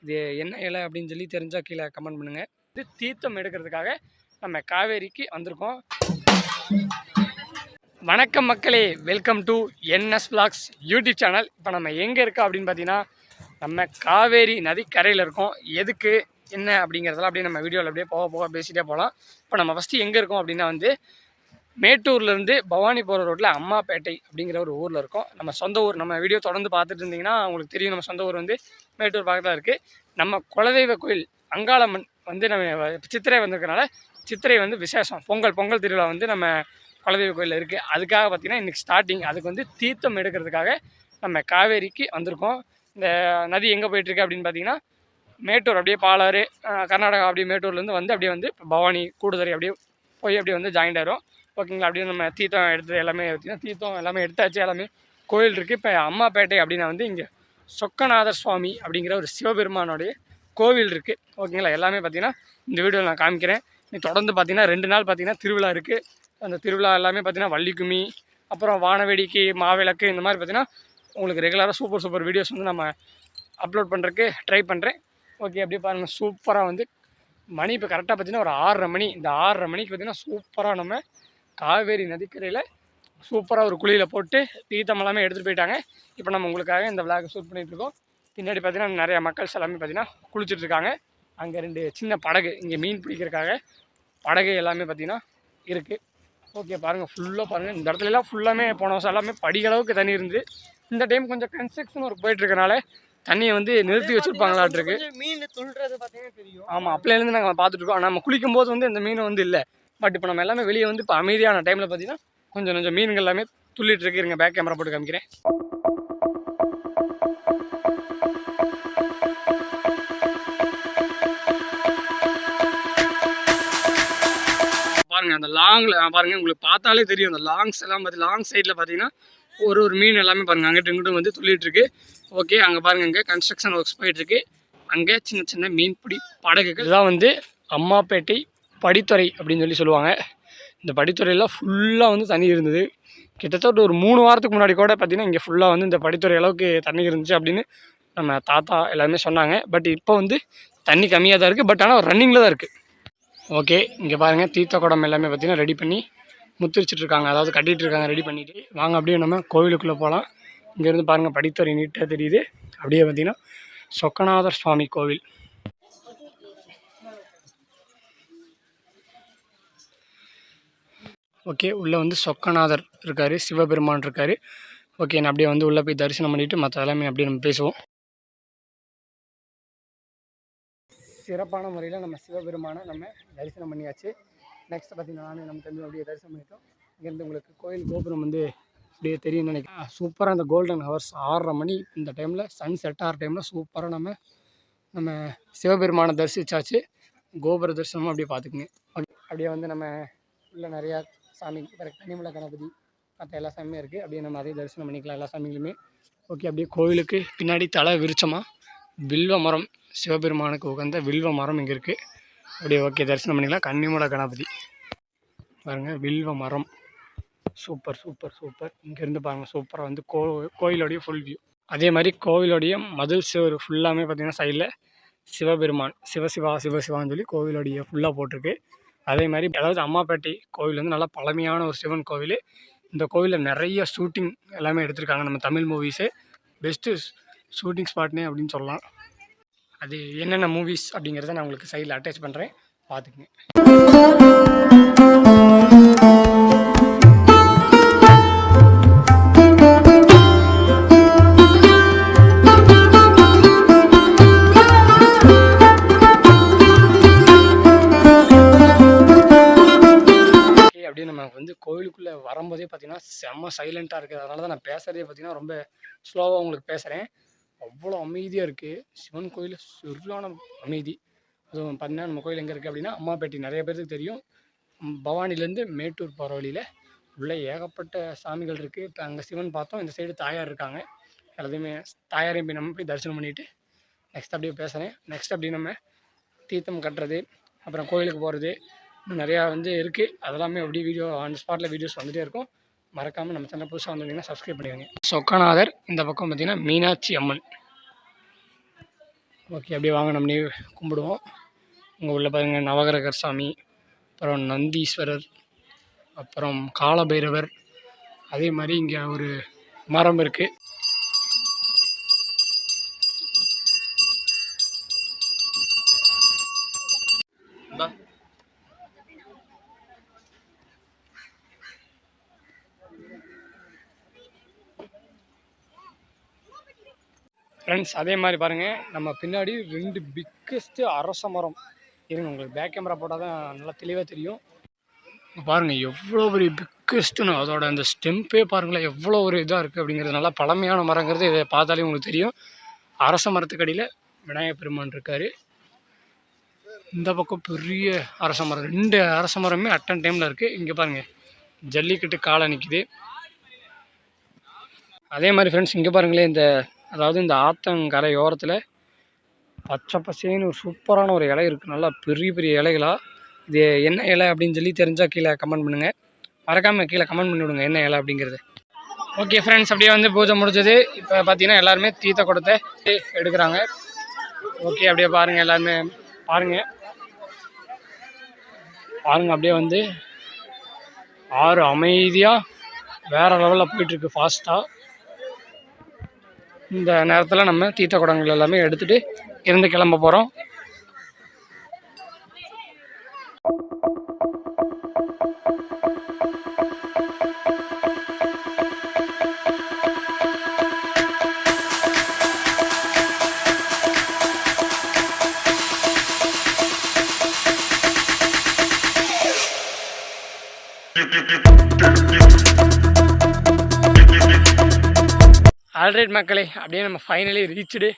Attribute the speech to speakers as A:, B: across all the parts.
A: இது என்ன இலை அப்படின்னு சொல்லி தெரிஞ்சால் கீழே கமெண்ட் பண்ணுங்கள். இது தீர்த்தம் எடுக்கிறதுக்காக நம்ம காவேரிக்கு வந்திருக்கோம். வணக்கம் மக்களே, welcome to NS Vlogs YouTube channel. இப்போ நம்ம எங்கே இருக்கோம் அப்படின்னு பார்த்தீங்கன்னா, நம்ம காவேரி நதிக்கரையில் இருக்கோம். எதுக்கு என்ன அப்படிங்கிறதெல்லாம் அப்படியே நம்ம வீடியோவில் அப்படியே போக பேசிகிட்டே போகலாம். இப்போ நம்ம ஃபஸ்ட்டு எங்கே இருக்கோம் அப்படின்னா வந்து மேட்டூர்லேருந்து பவானி போகிற ரோட்டில் அம்மாப்பேட்டை அப்படிங்கிற ஒரு ஊரில் இருக்கோம். நம்ம சொந்த ஊர். நம்ம வீடியோ தொடர்ந்து பார்த்துட்டு இருந்தீங்கன்னா உங்களுக்கு தெரியும், நம்ம சொந்த ஊர் வந்து மேட்டூர் பக்கத்தில் இருக்குது. நம்ம குலதெய்வ கோயில் அங்காளம்மன் வந்து நம்ம சித்திரை வந்திருக்கனால சித்திரை வந்து விசேஷம், பொங்கல் திருவிழா வந்து நம்ம குலதெய்வ கோயிலில் இருக்குது. அதுக்காக பார்த்திங்கன்னா இன்றைக்கி ஸ்டார்டிங். அதுக்கு வந்து தீர்த்தம் எடுக்கிறதுக்காக நம்ம காவேரிக்கு வந்திருக்கோம். இந்த நதி எங்கே போயிட்டுருக்கு அப்படின்னு பார்த்தீங்கன்னா, மேட்டூர் அப்படியே பாலாறு கர்நாடகா அப்படியே மேட்டூர்லேருந்து வந்து அப்படியே வந்து பவானி கூடுதுறை அப்படியே போய் அப்படியே வந்து ஜாயிண்ட் ஆயிரும். ஓகேங்களா. அப்படியே நம்ம தீர்த்தம் எடுத்தது எல்லாமே பார்த்திங்கன்னா தீர்த்தம் எல்லாமே எடுத்தாச்சு. எல்லாமே கோயில் இருக்குது. இப்போ அம்மாப்பேட்டை அப்படின்னா வந்து இங்கே சொக்கநாதர் சுவாமி அப்படிங்கிற ஒரு சிவபெருமானோடைய கோவில் இருக்குது. ஓகேங்களா. எல்லாமே பார்த்திங்கன்னா இந்த வீடியோவில் நான் காமிக்கிறேன். நீ தொடர்ந்து பார்த்திங்கன்னா 2 நாள் பார்த்திங்கன்னா திருவிழா இருக்குது. அந்த திருவிழா எல்லாமே பார்த்திங்கன்னா வள்ளிக்கும்மி, அப்புறம் வானவேடிக்கை, மாவிளக்கு, இந்த மாதிரி பார்த்திங்கன்னா உங்களுக்கு ரெகுலராக சூப்பர் வீடியோஸ் வந்து நம்ம அப்லோட் பண்ணுறதுக்கு ட்ரை பண்ணுறேன். ஓகே. அப்படியே பாருங்கள், சூப்பராக வந்து மணி இப்போ கரெக்டாக பார்த்திங்கன்னா ஒரு 6:30 மணி. இந்த 6:30 மணிக்கு பார்த்திங்கன்னா சூப்பராக நம்ம காவேரி நதிக்கரையில் சூப்பராக ஒரு குழியில் போட்டு தீர்த்தம் எல்லாமே எடுத்துகிட்டு போயிட்டாங்க. இப்போ நம்ம உங்களுக்காக இந்த விளாக் ஷூட் பண்ணிகிட்ருக்கோம். பின்னாடி பார்த்திங்கன்னா நிறையா மக்கள்ஸ் எல்லாமே பார்த்திங்கன்னா குளிச்சுட்ருக்காங்க. அங்கே 2 சின்ன படகு, இங்கே மீன் பிடிக்கிறதுக்காக படகு எல்லாமே பார்த்திங்கன்னா இருக்குது. ஓகே. பாருங்கள், ஃபுல்லாக பாருங்கள். இந்த இடத்துலலாம் ஃபுல்லாமே போன வருஷம் எல்லாமே படிகளவுக்கு தண்ணி இருந்து, இந்த டைம் கொஞ்சம் கன்ஸ்ட்ரக்ஷன் ஒர்க் போயிட்டுருக்கனால தண்ணியை வந்து நிறுத்தி வச்சுருப்பாங்களாட்டிருக்கு. மீன் துள்ளுறது பார்த்தீங்கன்னா தெரியும். ஆமாம், அப்பலேருந்து நாங்கள் பார்த்துட்ருக்கோம். நம்ம குளிக்கும் போது வந்து இந்த மீன் வந்து இல்லை. பட் இப்போ நம்ம எல்லாமே வெளியே வந்து இப்போ அமைதியான டைமில் பார்த்தீங்கன்னா கொஞ்சம் மீன்கள் எல்லாமே துள்ளிட்டு இருக்கு. இருங்க, பேக் கேமரா போட்டு காமிக்கிறேன். பாருங்கள், அந்த லாங்கில் பாருங்கள், உங்களுக்கு பார்த்தாலே தெரியும். அந்த லாங்ஸ் எல்லாம் பார்த்து லாங் சைடில் பார்த்தீங்கன்னா ஒரு மீன் எல்லாமே பாருங்கள் அங்கிட்டு இங்கிட்டும் வந்து துள்ளிட்டு இருக்கு. ஓகே. அங்கே பாருங்கள், இங்கே கன்ஸ்ட்ரக்ஷன் ஒர்க்ஸ் போயிட்டுருக்கு. அங்கே சின்ன மீன் பிடி படகுகள். இதுதான் வந்து அம்மாப்பேட்டை படித்துறை அப்படின்னு சொல்லி சொல்லுவாங்க. இந்த படித்துறையெல்லாம் ஃபுல்லாக வந்து தண்ணி இருந்தது. கிட்டத்தட்ட ஒரு 3 வாரத்துக்கு முன்னாடி கூட பார்த்திங்கன்னா இங்கே ஃபுல்லாக வந்து இந்த படித்துறை அளவுக்கு தண்ணி இருந்துச்சு அப்படின்னு நம்ம தாத்தா எல்லாருமே சொன்னாங்க. பட் இப்போ வந்து தண்ணி கம்மியாக தான் இருக்குது. பட் ஆனால் ரன்னிங்கில் தான் இருக்குது. ஓகே. இங்கே பாருங்கள், தீர்த்த குடம் எல்லாமே பார்த்திங்கன்னா ரெடி பண்ணி முத்திரிச்சிட்ருக்காங்க, அதாவது கட்டிகிட்டு இருக்காங்க ரெடி பண்ணிவிட்டு. வாங்க அப்படியே நம்ம கோவிலுக்குள்ளே போகலாம். இங்கேருந்து பாருங்கள் படித்துறை நீட்டாக தெரியுது. அப்படியே பார்த்திங்கன்னா சொக்கநாதர் சுவாமி கோவில். ஓகே. உள்ளே வந்து சொக்கநாதர் இருக்கார், சிவபெருமான் இருக்கார். ஓகே. நான் அப்படியே வந்து உள்ளே போய் தரிசனம் பண்ணிவிட்டு மற்ற எல்லாமே அப்படியே நம்ம பேசுவோம். சிறப்பான முறையில் நம்ம சிவபெருமானை நம்ம தரிசனம் பண்ணியாச்சு. நெக்ஸ்ட் பார்த்திங்கன்னா நானே நம்ம தம்பி அப்படியே தரிசனம் பண்ணிட்டோம். இங்கேருந்து உங்களுக்கு கோயில் கோபுரம் வந்து அப்படியே தெரியும்னு நினைக்கிறேன். சூப்பராக அந்த கோல்டன் ஹவர்ஸ் 6:30 மணி இந்த டைமில் சன் செட் ஆகிற டைமில் சூப்பராக நம்ம சிவபெருமானை தரிசித்தாச்சு. கோபுர தரிசனமும் அப்படியே பார்த்துக்குங்க. அப்படியே வந்து நம்ம உள்ள நிறையா சாமி கனிமலை கணபதி மற்ற எல்லா சாமியுமே இருக்குது. அப்படியே நம்ம அதையும் தரிசனம் பண்ணிக்கலாம் எல்லா சாமிகளுமே. ஓகே. அப்படியே கோவிலுக்கு பின்னாடி தலை விருட்சமாக வில்வ மரம், சிவபெருமானுக்கு உகந்த வில்வ மரம் இங்கே இருக்குது. அப்படியே ஓகே, தரிசனம் பண்ணிக்கலாம். கன்னிமலை கணபதி பாருங்கள், வில்வ மரம் சூப்பர். இங்கேருந்து பாருங்கள் சூப்பராக வந்து கோயிலோடைய ஃபுல் வியூ. அதே மாதிரி கோவிலோடைய மதில் சுவர் ஃபுல்லாமே பார்த்திங்கன்னா சைடில் சிவபெருமான் சிவசிவான்னு சொல்லி கோவிலோடைய ஃபுல்லாக போட்டிருக்கு. அதே மாதிரி அதாவது அம்மாப்பேட்டை கோவில் வந்து நல்லா பழமையான ஒரு சிவன் கோவில். இந்த கோவிலில் நிறைய ஷூட்டிங் எல்லாமே எடுத்திருக்காங்க. நம்ம தமிழ் மூவிஸு பெஸ்ட்டு ஷூட்டிங் ஸ்பாட்னே அப்படின்னு சொல்லலாம். அது என்னென்ன மூவிஸ் அப்படிங்கிறத நான் உங்களுக்கு சைடில் அட்டாச் பண்ணுறேன், பார்த்துக்குங்க. அப்படியே நம்ம வந்து கோவிலுக்குள்ளே வரும்போதே பார்த்திங்கன்னா செம்ம சைலண்ட்டாக இருக்குது. அதனால தான் நான் பேசுகிறதே பார்த்திங்கன்னா ரொம்ப ஸ்லோவாக உங்களுக்கு பேசுகிறேன். அவ்வளோ அமைதியாக இருக்குது. சிவன் கோயில் சரியான அமைதி. அதுவும் பார்த்திங்கன்னா நம்ம கோயில் எங்கே இருக்குது அப்படின்னா அம்மாப்பேட்டை. நிறைய பேருக்கு தெரியும். பவானிலேருந்து மேட்டூர் போகிற வழியில் உள்ளே ஏகப்பட்ட சாமிகள் இருக்குது. இப்போ அங்கே சிவன் பார்த்தோம், இந்த சைடு தாயார் இருக்காங்க. எல்லாத்தையுமே தாயாரையும் போய் நம்ம போய் தரிசனம் பண்ணிவிட்டு நெக்ஸ்ட் அப்படியே பேசுகிறேன். நெக்ஸ்ட் அப்படி நம்ம தீர்த்தம் கட்டுறது, அப்புறம் கோயிலுக்கு போகிறது, இன்னும் நிறையா வந்து இருக்குது. அதெல்லாமே அப்படியே வீடியோ ஆன் ஸ்பாட்டில் வீடியோஸ் வந்துகிட்டே இருக்கும். மறக்காமல் நம்ம சேனல் புதுசாக வந்திருந்தீங்கன்னா சப்ஸ்கிரைப் பண்ணிடுங்க. சொக்கநாதர், இந்த பக்கம் பார்த்திங்கன்னா மீனாட்சி அம்மன். ஓகே, அப்படியே வாங்க நம்மளே கும்பிடுவோம். இங்கே உள்ள பாருங்கள் நவகிரகர் சாமி, அப்புறம் நந்தீஸ்வரர், அப்புறம் காலபைரவர். அதே மாதிரி இங்கே ஒரு மரம் இருக்குது. ஃப்ரெண்ட்ஸ், அதே மாதிரி பாருங்கள் நம்ம பின்னாடி 2 பிக்கஸ்ட்டு அரச மரம் இருங்க. உங்களுக்கு பேக் கேமரா போட்டால் தான் நல்லா தெளிவாக தெரியும். பாருங்கள் எவ்வளோ ஒரு பிக்கஸ்ட்டுன்னு, அதோட அந்த ஸ்டெம்பே பாருங்களேன் எவ்வளோ ஒரு இதாக இருக்குது அப்படிங்கிறது. நல்லா பழமையான மரங்கிறது இதை பார்த்தாலே உங்களுக்கு தெரியும். அரச மரத்துக்கடியில் விநாயகர் பெருமான் இருக்கார். இந்த பக்கம் பெரிய அரச மரம், 2 அரச மரமே அட்டன் டைமில் இருக்குது. இங்கே பாருங்கள் ஜல்லிக்கட்டு காலை நிற்கிது. அதே மாதிரி ஃப்ரெண்ட்ஸ் இங்கே பாருங்களேன், அதாவது இந்த ஆத்தங்கரை ஓரத்தில் பச்சை பசேன்னு ஒரு சூப்பரான ஒரு இலை இருக்குது. நல்லா பெரிய பெரிய இலைகளாக. இது என்ன இலை அப்படின்னு சொல்லி தெரிஞ்சால் கீழே கமெண்ட் பண்ணுங்கள். மறக்காமல் கீழே கமெண்ட் பண்ணி விடுங்க என்ன இலை அப்படிங்கிறது. ஓகே ஃப்ரெண்ட்ஸ், அப்படியே வந்து பூஜை முடிஞ்சது. இப்போ பார்த்தீங்கன்னா எல்லாருமே தீர்த்த குடத்தை எடுக்கிறாங்க. ஓகே, அப்படியே பாருங்கள் எல்லாருமே பாருங்கள் அப்படியே வந்து ஆறு அமைதியாக வேறு லெவலில் போயிட்டுருக்கு ஃபாஸ்ட்டாக. இந்த நேரத்தில் நம்ம தீர்த்த குடங்கள் எல்லாமே எடுத்துகிட்டு இருந்து கிளம்ப போகிறோம். ஆல்ரைட் மக்களே, அப்படியே நம்ம ஃபைனலி ரீச்சுடு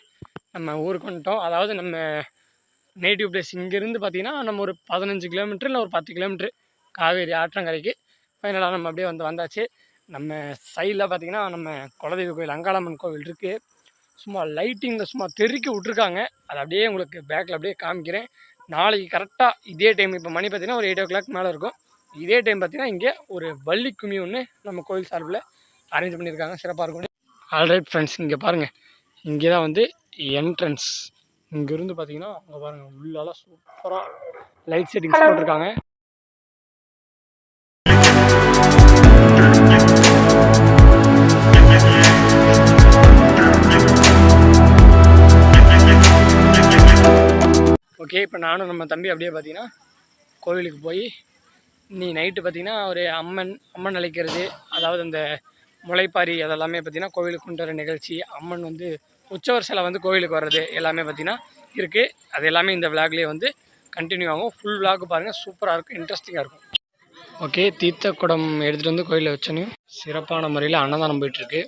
A: நம்ம ஊருக்கு வந்துட்டோம். அதாவது நம்ம நேட்டிவ் பிளேஸ் இங்கேருந்து பார்த்திங்கன்னா நம்ம ஒரு 15 கிலோமீட்டர் இல்லை ஒரு 10 கிலோமீட்ரு காவேரி ஆற்றங்கரைக்கு ஃபைனலாக நம்ம அப்படியே வந்தாச்சு. நம்ம சைடில் பார்த்திங்கன்னா நம்ம குலதெய்வ கோயில் அங்காளம்மன் கோவில் இருக்குது. சும்மா லைட்டிங்கில் சும்மா தெறிக்க விட்ருக்காங்க. அதை அப்படியே உங்களுக்கு பேக்கில் அப்படியே காமிக்கிறேன். நாளைக்கு கரெக்டாக இதே டைம், இப்போ மணி பார்த்திங்கன்னா ஒரு 8 o'clock மேலே இருக்கும். இதே டைம் பார்த்திங்கன்னா இங்கே ஒரு வள்ளி கும்மி ஒன்று நம்ம கோயில் சார்பில் அரேஞ்ச் பண்ணியிருக்காங்க. சிறப்பாக இருக்கும். ஆல்ரைட் ஃப்ரெண்ட்ஸ், இங்கே பாருங்கள், இங்கே தான் வந்து என்ட்ரன்ஸ். இங்கேருந்து பார்த்தீங்கன்னா அங்கே பாருங்கள் உள்ளாலாம் சூப்பராக லைட் செட்டிங்ஸ் போட்டிருக்காங்க. ஓகே, இப்போ நானும் நம்ம தம்பி அப்படியே பார்த்தீங்கன்னா கோவிலுக்கு போய் நீ நைட்டு பார்த்திங்கன்னா ஒரு அம்மன் அழைக்கிறது, அதாவது அந்த முளைப்பாரி அதெல்லாமே பார்த்திங்கன்னா கோவிலுக்கு கொண்டு வர நிகழ்ச்சி, அம்மன் வந்து உற்சவர் சிலை வந்து கோவிலுக்கு வர்றது எல்லாமே பார்த்திங்கன்னா இருக்குது. அது எல்லாமே இந்த விளாக்லேயே வந்து கண்டினியூ ஆகும். ஃபுல் விளாக் பாருங்கள், சூப்பராக இருக்கும், இன்ட்ரெஸ்டிங்காக இருக்கும். ஓகே, தீர்த்த குடம் எடுத்துகிட்டு வந்து கோயிலில் வச்சோன்னே சிறப்பான முறையில் அன்னதானம் போயிட்டுருக்கு.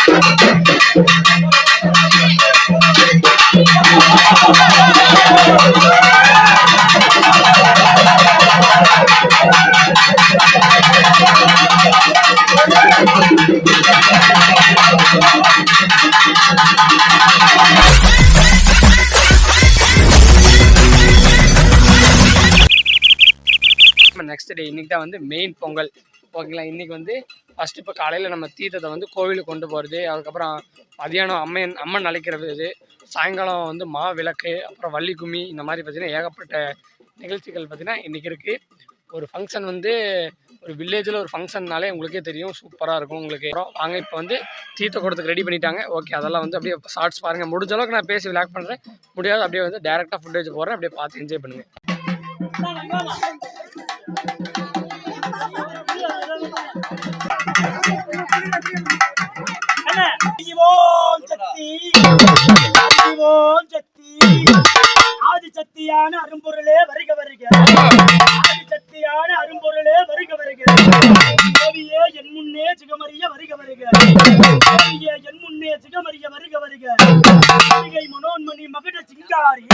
B: Thank you.
A: நெக்ஸ்ட் டே இன்னைக்கு தான் வந்து மெயின் பொங்கல் ஓகேங்களா. இன்றைக்கி வந்து ஃபஸ்ட்டு இப்போ காலையில் நம்ம தீர்த்தத்தை வந்து கோவிலுக்கு கொண்டு போகிறது, அதுக்கப்புறம் மதியானம் அம்மன் அழைக்கிறது, சாயங்காலம் வந்து மா விளக்கு, அப்புறம் வள்ளி கும்மி, இந்த மாதிரி பார்த்திங்கன்னா ஏகப்பட்ட நிகழ்ச்சிகள் பார்த்திங்கன்னா இன்றைக்கி இருக்குது. ஒரு ஃபங்க்ஷன் வந்து ஒரு வில்லேஜில் ஒரு ஃபங்க்ஷன்னாலே உங்களுக்கே தெரியும், சூப்பராக இருக்கும் உங்களுக்கு. வாங்க இப்போ வந்து தீர்த்த கூடத்துக்கு ரெடி பண்ணிட்டாங்க. ஓகே, அதெல்லாம் வந்து அப்படியே ஷார்ட்ஸ் பாருங்கள். முடிஞ்ச அளவுக்கு நான் பேசி விளாக் பண்ணுறேன், முடியாது அப்படியே வந்து டேரெக்டாக ஃபுட்டேஜ் போடுறேன், அப்படியே பார்த்து என்ஜாய் பண்ணுங்கள்.
B: ஆதிசக்தியான அரும்பொருளே வருக வருக, ஆதிசக்தியான அரும்பொருளே வருக வருக, தேவியே என் முன்னே சிகமறிய வருக வருக, தேவியே என் முன்னே சிகமறிய வருக வருக, மனோன்மணி மகுட சிங்காரி